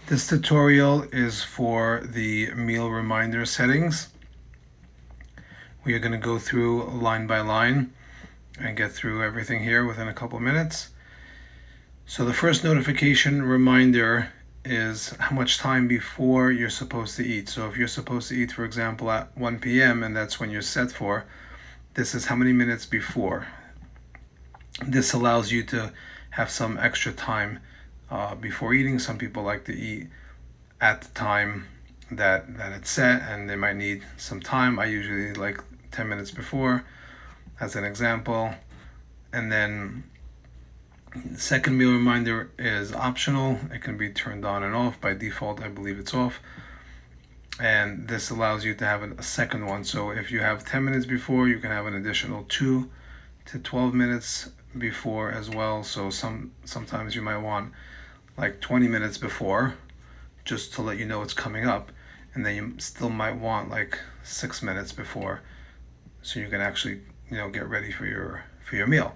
This tutorial is for the meal reminder settings. We are going to go through line by line and get through everything here within a couple minutes. So the first notification reminder is how much time before you're supposed to eat. So if you're supposed to eat, for example, at 1 p.m. and that's when you're set for, this is how many minutes before. This allows you to have some extra time before eating. Some people like to eat at the time that it's set, and they might need some time. I usually like 10 minutes before as an example. And then the second meal reminder is optional. It can be turned on and off. By default, I believe it's off. And this allows you to have a second one. So if you have 10 minutes before, you can have an additional 2 to 12 minutes before as well. So sometimes you might want like 20 minutes before, just to let you know it's coming up, and then you still might want like 6 minutes before, so you can actually get ready for your meal.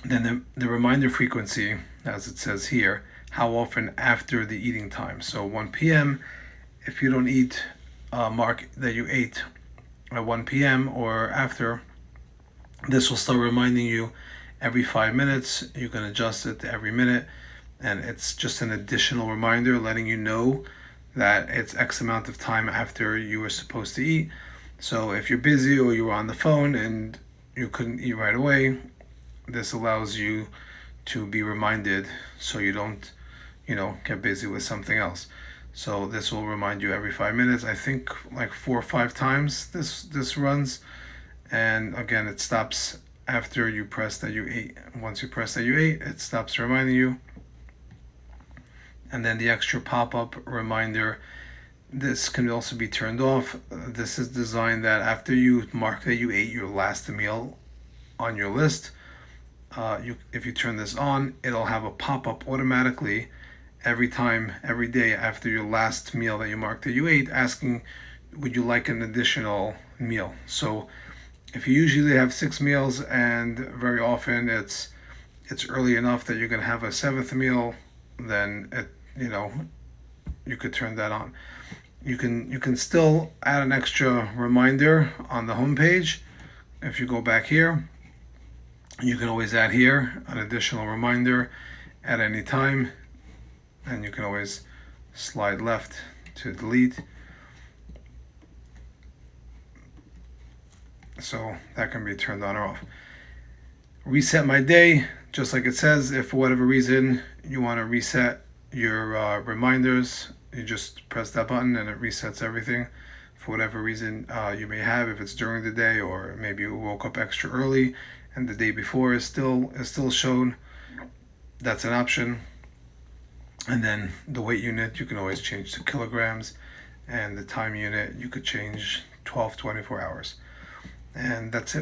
Then the reminder frequency, as it says here, how often after the eating time. So 1 p.m. if you don't eat, mark that you ate at 1 p.m. or after. This will start reminding you every 5 minutes. You can adjust it to every minute, and it's just an additional reminder letting you know that it's X amount of time after you were supposed to eat. So if you're busy or you were on the phone and you couldn't eat right away, this allows you to be reminded so you don't get busy with something else. So this will remind you every 5 minutes. I think like 4 or 5 times this runs. And again, it stops after you press that you ate. Once you press that you ate, it stops reminding you. And then the extra pop-up reminder, this can also be turned off. This is designed that after you mark that you ate your last meal on your list, if you turn this on, it'll have a pop-up automatically every day after your last meal that you marked that you ate, asking, would you like an additional meal? So if you usually have 6 meals and very often it's early enough that you're going to have a 7th meal, then you could turn that on. You can still add an extra reminder on the home page. If you go back here, you can always add here an additional reminder at any time, and you can always slide left to delete. So that can be turned on or off. Reset my day, just like it says. If for whatever reason you want to reset your reminders, you just press that button and it resets everything for whatever reason you may have. If it's during the day, or maybe you woke up extra early and the day before is still shown, that's an option. And then the weight unit, you can always change to kilograms, and the time unit you could change 12, 24 hours. And that's it.